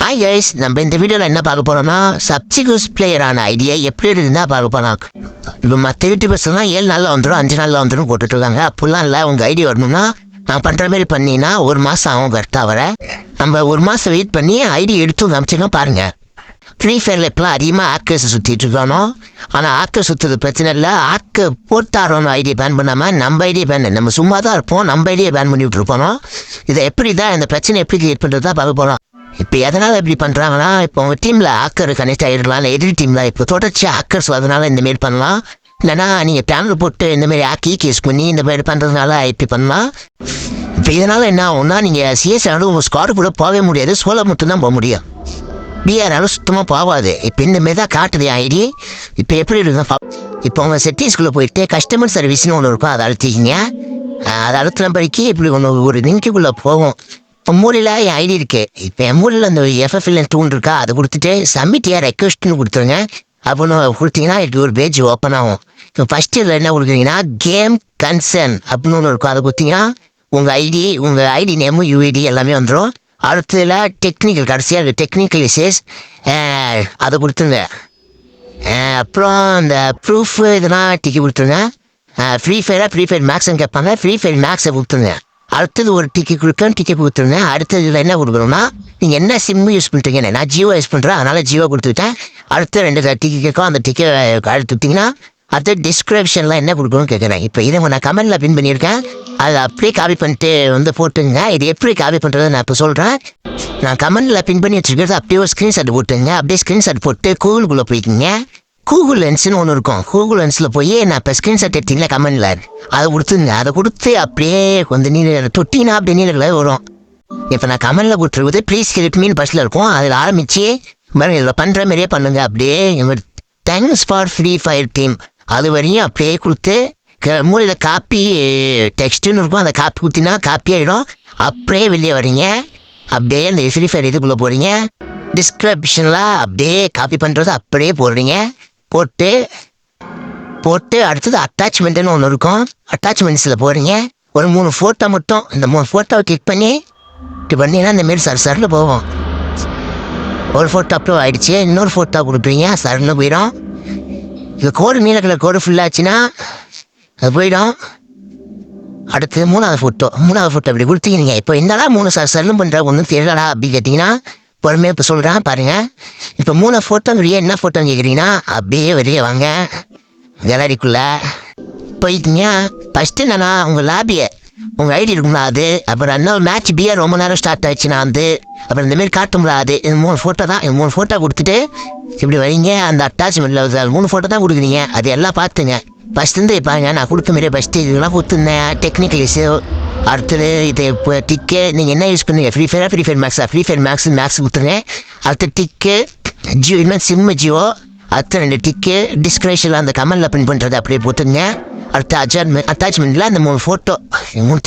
Hi guys, நம்ம இந்த வீடியோவில் என்ன பார்க்க போகிறோம்னா சப்சிக்யூஸ் பிளேயரான ஐடியா எப்படி இருந்தால் பார்க்க போகிறோம். இப்போ மற்ற யூடியூபர்ஸ்லாம் 7 நாளில் வந்துடும் 5 நாளில் வந்துடும் போட்டுட்ருக்காங்க. அப்படிலாம் இல்லை. உங்கள் ஐடி வரணும்னா நான் பண்ணுற மாதிரி பண்ணினா 1 மாதம் ஆகும் கரெக்டாக வர. நம்ம 1 மாதம் வெயிட் பண்ணி ஐடி எடுத்து காமிச்சிங்கன்னா பாருங்கள். ஃப்ரீ ஃபயரில் இப்போலாம் அதிகமாக ஆக்கர்ஸை சுற்றிட்டு இருக்கானோ. ஆனால் ஆக்கர் சுற்றுறது பிரச்சனை இல்லை. ஆக்கர் போட்டாரோன்னு ஐடியை பேன் பண்ணாமல் நம்ம ஐடியை பேன் நம்ம சும்மா தான் இருப்போம். நம்ம ஐடியை பேன் பண்ணி விட்டுருப்போம். இதை எப்படி தான் இந்த பிரச்சனை எப்படி கிரியேட் பண்ணுறது தான் பார்க்க போகிறோம். இப்போ எதனால் எப்படி பண்ணுறாங்கன்னா, இப்போ உங்கள் டீமில் ஆக்கர் கனெக்ட் ஆகிடலாம். இல்லை எதிர் டீமில் இப்போ தொடர்ச்சி ஆக்கர்ஸ் வரதுனால இந்தமாரி பண்ணலாம். இல்லைனா நீங்கள் பேனல் போட்டு இந்தமாரி ஆக்கி கேஸ் பண்ணி இந்தமாரி பண்ணுறதுனால இப்படி பண்ணலாம். இப்போ இதனால் என்ன ஆகும்னா, நீங்கள் சிஎஸ்ஆனாலும் உங்கள் ஸ்குவாடு கூட போகவே முடியாது. சோலோ மட்டும்தான் போக முடியும். பிஆர்னாலும் சுத்தமாக போகாது. இப்போ இந்தமாரி தான் காட்டுது ஐடி. இப்போ எப்படி இருக்குன்னா, இப்போ உங்கள் செட்டிங்ஸ்குள்ளே போயிட்டு கஸ்டமர் சர்வீஸ்னு ஒன்று இருக்கும். அதை அழுத்திக்கிங்க. அதை அழுத்தின பிறகு இப்படி ஒரு லிங்க்குள்ளே போகும். இப்போ மூலையில் என் ஐடி இருக்கு. இப்போ என் மூலையில் அந்த எஃப்எஃப்எல் டூன் இருக்கா, அதை கொடுத்துட்டு சப்மிட் ரெக்வஸ்ட்னு கொடுத்துருங்க. அப்படின்னு கொடுத்தீங்கன்னா இது ஒரு பேஜ் ஓப்பன் ஆகும். இப்போ ஃபஸ்ட்டு இதில் என்ன கொடுக்குறீங்கன்னா கேம் கன்சர்ன் அப்படின்னு ஒன்று இருக்கும். அதை கொடுத்தீங்கன்னா உங்கள் ஐடி நேமும் யூஐடி எல்லாமே வந்துடும். அடுத்ததில் டெக்னிக்கல் கடைசியாக அது டெக்னிக்கல் இஷ்யூஸ் அதை கொடுத்துருங்க. அப்புறம் இந்த ப்ரூஃப் இதெல்லாம் டிக்கி கொடுத்துருங்க. ஃப்ரீ ஃபயர் மேக்ஸ்ன்னு கேட்பாங்க. ஃப்ரீ ஃபயர் மேக்ஸை கொடுத்துருங்க. அடுத்தது ஒரு டிக்கெட் கொடுத்துருங்க. அடுத்தது இதில் என்ன கொடுக்கணும்னா, நீங்கள் என்ன சிம்மு யூஸ் பண்ணுறீங்கன்னு. நான் ஜியோ யூஸ் பண்ணுறேன், அதனால் ஜியோ கொடுத்துக்கிட்டேன். அடுத்த 2 டிக்கெட் கேட்கும். அந்த டிக்கெட் எடுத்துக்கிட்டிங்கன்னா அடுத்த டிஸ்கிரிப்ஷனில் என்ன கொடுக்கணும்னு கேட்குறேன். இப்போ இதை நான் கமெண்டில் பின் பண்ணியிருக்கேன். அதை அப்படியே காப்பி பண்ணிட்டு போட்டுங்க. இது எப்படி காப்பி பண்ணுறது நான் இப்போ சொல்கிறேன். நான் கமெண்டில் பின் பண்ணி வச்சுருக்கிறது அப்படியே ஒரு ஸ்க்ரீன்ஷாட் போட்டுங்க. அப்படியே ஸ்க்ரீன்ஷாட் போட்டு கூகுள்குள்ளே போய்க்கிங்க. கூகுள் லென்ஸ்னு ஒன்று இருக்கும். கூகுள் லென்ஸில் போய் நான் இப்போ ஸ்க்ரீன்ஷாட் எடுத்தீங்களா கமெண்டில் அதை கொடுத்துங்க. அதை கொடுத்து அப்படியே கொஞ்சம் நீர் தொட்டினா அப்படியே நீரில் வரும். இப்போ நான் கமெண்டில் கொடுத்துருக்குது ப்ளீஸ் கிரெடிட் மீன் பஸ்ஸில் இருக்கும். அதில் ஆரம்பித்து இதில் பண்ணுற மாதிரியே பண்ணுங்க. அப்படியே thanks for free fire team அது வரையும் அப்படியே கொடுத்து மூலையில் காப்பி டெக்ஸ்ட்டுன்னு இருக்கும். அந்த காப்பி கொடுத்தீங்கன்னா காப்பி ஆகிடும். அப்படியே வெளியே வரீங்க. அப்படியே அந்த ஃப்ரீ ஃபயர் இதுக்குள்ளே போகிறீங்க. டிஸ்கிரிப்ஷனில் அப்படியே காப்பி பண்ணுறது அப்படியே போடுறீங்க. போட்டு அடுத்தது அட்டாச்மெண்ட்டுன்னு ஒன்று இருக்கும். அட்டாச்மெண்ட்ஸில் போகிறீங்க. ஒரு 3 ஃபோட்டோ மட்டும் இந்த 3 ஃபோட்டோவை கிளிக் பண்ணி இப்படி பண்ணிங்கன்னா இந்தமாரி சரில் போவோம். ஒரு ஃபோட்டோ அப்லோட் ஆகிடுச்சு. இன்னொரு ஃபோட்டோ கொடுப்பீங்க. சரின்னு போயிடும். இது கோடு நீல கலர் கோடு ஃபுல்லாச்சுன்னா அது போயிடும். அடுத்து 3வது ஃபோட்டோ இப்படி கொடுத்தீங்க. இப்போ இந்தலாம் 3 சரிலும் பண்ணுற ஒன்றும் தெரியலடா அப்படின்னு கேட்டிங்கன்னா பொறுமையாக இப்போ சொல்கிறேன் பாருங்கள். இப்போ 3 ஃபோட்டோ வெளியே என்ன ஃபோட்டோன்னு கேட்குறீங்கன்னா அப்படியே வெளியே வாங்க. கேலரிக்குள்ளே போயிட்டீங்க. ஃபஸ்ட்டு என்னன்னா உங்கள் லாபியை உங்கள் ஐடி இருக்குங்களா அது. அப்புறம் இன்னொரு மேட்ச் பிஆர் ரொம்ப நேரம் ஸ்டார்ட் ஆகிடுச்சுன்னா அப்புறம் இந்தமாரி காட்டுங்களா அது. இது 3 ஃபோட்டோ தான். இது 3 ஃபோட்டோ கொடுத்துட்டு இப்படி வைங்க. அந்த அட்டாச்மெண்ட்டில் 3 ஃபோட்டோ தான் கொடுக்குறீங்க. அது எல்லாம் பார்த்துங்க. ஃபஸ்ட்டு பாருங்க நான் கொடுக்க மாரி ஃபஸ்ட்டு இதெல்லாம் கொடுத்துருந்தேன். டெக்னிக்கல் இஷ்யூ அடுத்தது இது இப்போ டிக்கு நீங்கள் என்ன யூஸ் பண்ணுங்க. ஃப்ரீ ஃபயர் மேக்ஸ் கொடுத்துருங்க. அடுத்த டிக்கு ஜியோ இன்னும் சிம்மு ஜியோ. அடுத்த 2 டிக்கு டிஸ்கிரிப்ஷனில் அந்த கமெண்டில் பிரிண்ட் பண்ணுறது அப்படியே போட்டுருங்க. அடுத்த அட்டாச்மெண்ட்டில் அந்த 3 ஃபோட்டோ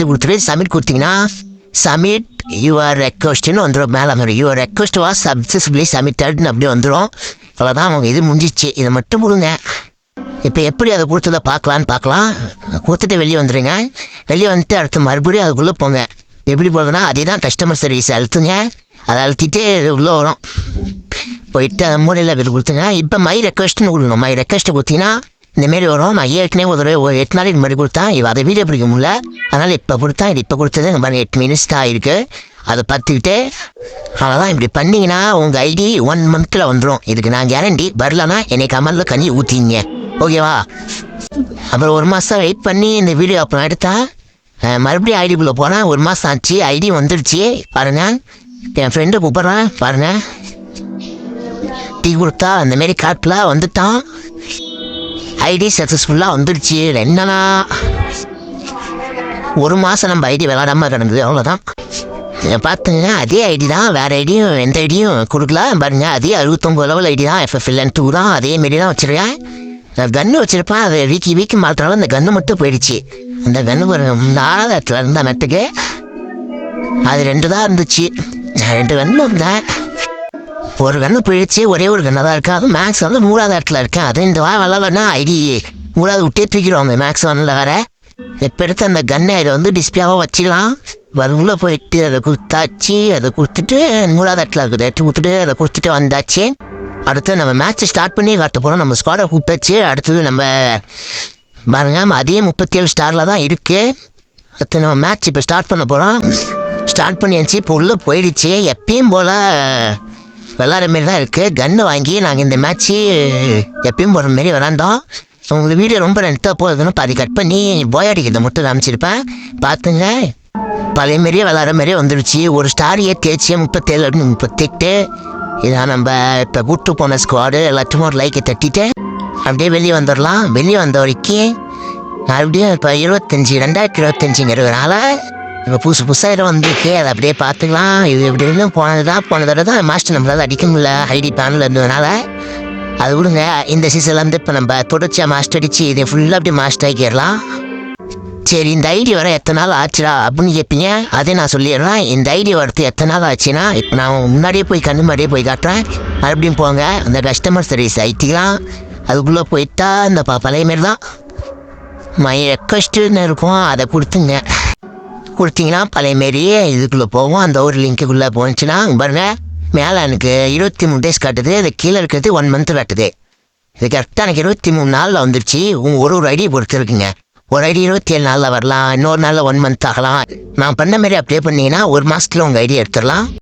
கொடுத்துட்டு சப்மிட் கொடுத்தீங்கன்னா சப்மிட் யுவர் ரெக்வஸ்ட்னு வந்துடும். மேலே மாதிரி யுவர் ரெக்வஸ்ட் வாஸ் சக்ஸஸ்ஃபுல்லி சப்மிட்டட்னு அப்படியே வந்துடும். அவ்வளோதான். அவங்க இது முடிஞ்சிச்சு. இதை மட்டும் கொடுங்க. இப்போ எப்படி அதை கொடுத்ததை பார்க்கலாம். கொடுத்துட்டு வெளியே வந்துடுங்க. வெளியே வந்துட்டு அடுத்து மறுபடியும் அதுக்குள்ளே போங்க. எப்படி போகுதுன்னா அதே தான் கஸ்டமர் சர்வீஸ் அழுத்துங்க. அதை அழுத்திட்டு உள்ளே வரும். போயிட்டு அது மூலையில் அப்படி கொடுத்துங்க. இப்போ மை ரெக்வஸ்ட்னு கொடுக்கணும். மை ரெக்வஸ்ட்டை கொடுத்தீங்கன்னா இந்தமாரி வரும். நான் ஏற்கனவே ஒரு 8 நாளைக்கு முன்னாடி கொடுத்தேன். இப்போ அதை வீடியோ பிடிக்க முடியல. அதனால் இப்போ கொடுத்தேன். இப்போ கொடுத்தது இந்த மாதிரி 8 மினிட்ஸ் தான் இருக்குது. அதை பார்த்துக்கிட்டு அவ்வளோதான். இப்படி பண்ணிங்கன்னா உங்கள் ஐடி 1 மந்த்தில் வந்துடும். இதுக்கு நான் கேரண்டி. வரலன்னா என்னை கமெண்டில் கண்ணி ஊற்றிங்க. ஓகேவா? அப்புறம் 1 மாதம் வெயிட் பண்ணி இந்த வீடியோ அப்புறம் எடுத்தேன். மறுபடியும் ஐடிக்குள்ளே போனேன். 1 மாதம் ஆச்சு. ஐடி வந்துடுச்சு பாருங்கள். என் ஃப்ரெண்டு கூப்பிட்றேன் பாருங்கள். டீ கொடுத்தா அந்தமாரி காட்டில் வந்துட்டான். ஐடி சக்ஸஸ்ஃபுல்லாக வந்துடுச்சு. என்னன்னா 1 மாதம் நம்ம ஐடி விளாடாமல் கிடந்தது. அவ்வளோதான். பார்த்துங்க. அதே ஐடி தான். வேறு ஐடியும் எந்த ஐடியும் கொடுக்கல பாருங்கள். அதே 69 லெவல் ஐடி தான். FFLN 2 தான். அதேமாரி தான் வச்சுருக்கேன். கன்று வச்சுருப்பேன். அதை வீக்கி மாற்றினாலும் அந்த கன்று மட்டும் போயிடுச்சு. அந்த கன்று ஒரு 4வது இடத்துல இருந்த நட்டுக்கு அது 2 தான் இருந்துச்சு. 2 கன்று இருந்தேன். ஒரு கன்று போயிடுச்சு. ஒரே ஒரு கன்று தான் இருக்கேன். அதுவும் மேக்ஸ் 3வது இடத்துல இருக்கேன். அது இந்த வாரம் விளாட்னா ஐடி 3வது விட்டே தூக்கிடுவாங்க. மேக்ஸ் 1ல் வேறு இப்போ எடுத்து அந்த கன்னை இதை வந்து டிஸ்பிளேவாக வச்சிடலாம். உள்ளே போயிட்டு அதை கொடுத்தாச்சு. அதை கொடுத்துட்டு மூணாவது இடத்துல இருக்குது எடுத்து கொடுத்துட்டு அதை கொடுத்துட்டு வந்தாச்சு. அடுத்து நம்ம மேட்ச்சை ஸ்டார்ட் பண்ணி காட்ட போகிறோம். நம்ம ஸ்குவாடை கூப்பிட்டாச்சு. அடுத்தது நம்ம பாருங்க அதே 37 ஸ்டாரில் தான் இருக்குது. அடுத்து நம்ம மேட்ச் இப்போ ஸ்டார்ட் பண்ண போகிறோம். ஸ்டார்ட் பண்ணியாச்சு. இப்போ உள்ளே போயிடுச்சு. எப்பயும் போல் விளாட்ற மாரி தான் இருக்குது. கன்று வாங்கி நாங்கள் இந்த மேட்ச்சு எப்பயும் போடுற மாரி விளாண்டோம். உங்களுக்கு வீடியோ ரொம்ப லென்த்தாக போகுதுன்னு பாதி கட் பண்ணி போயாடிக்கிறத மட்டும் காமிச்சிருப்பேன். பார்த்துங்க, பழைய மாரியே விளாட்ற மாதிரியே வந்துடுச்சு. ஒரு ஸ்டார் ஏற்றியாச்சு 37 அப்படின்னு 38. இதான் நம்ம இப்போ கூட்டு போன ஸ்குவாடு. எல்லாத்துக்கும் ஒரு லைக்கை தட்டிட்டு அப்படியே வெளியே வந்துடலாம். வெளியே வந்த வரைக்கும் மறுபடியும் இப்போ 2025ங்கிறதுனால இப்போ புதுசாக வந்துருக்கு. அதை அப்படியே பார்த்துக்கலாம். இது எப்படின்னு போன தடவை தான் மாஸ்டர் நம்மளால் அடிக்க முடியல ஐடி பேனில் இருந்ததுனால. அது விடுங்க, இந்த சீசன்லேருந்து இப்போ நம்ம தொடர்ச்சியாக மாஸ்டர் அடித்து இதை ஃபுல்லாக அப்படியே மாஸ்டர் ஆக்கிடலாம். சரி, இந்த ஐடி வர எத்தனை நாள் ஆச்சுடா அப்படின்னு கேட்பீங்க. அதே நான் சொல்லிடுறேன். இந்த ஐடி வரது எத்தனை நாள் ஆச்சுன்னா, இப்போ நான் முன்னாடியே போய் கண்ணு முன்னாடியே போய் காட்டுறேன். மறுபடியும் போங்க அந்த கஸ்டமர் சர்வீஸ் ஐட்டிலாம். அதுக்குள்ளே போயிட்டா இந்த பழைய மாரி தான் மை ரெக்வஸ்ட்டுன்னு இருக்கும். அதை கொடுத்தீங்கன்னா பழைய மாரியே இதுக்குள்ளே போவோம். அந்த ஒரு லிங்க்குள்ளே போச்சுன்னா பாருங்க, மேலே எனக்கு 23 டேஸ் காட்டுது. அது கீழே இருக்கிறது 1 மந்த் காட்டுது. இது கரெக்டாக எனக்கு 23 நாளில் வந்துருச்சு. ஒரு ஐடியை பொறுத்து இருக்குங்க. ஒரு ஐடி 27 நாளில் வரலாம், இன்னொரு நாளில் 1 மந்த் ஆகலாம். நான் பண்ண மாதிரி அப்படியே பண்ணிங்கன்னா 1 மாதத்தில் உங்கள் ஐடியா எடுத்துடலாம்.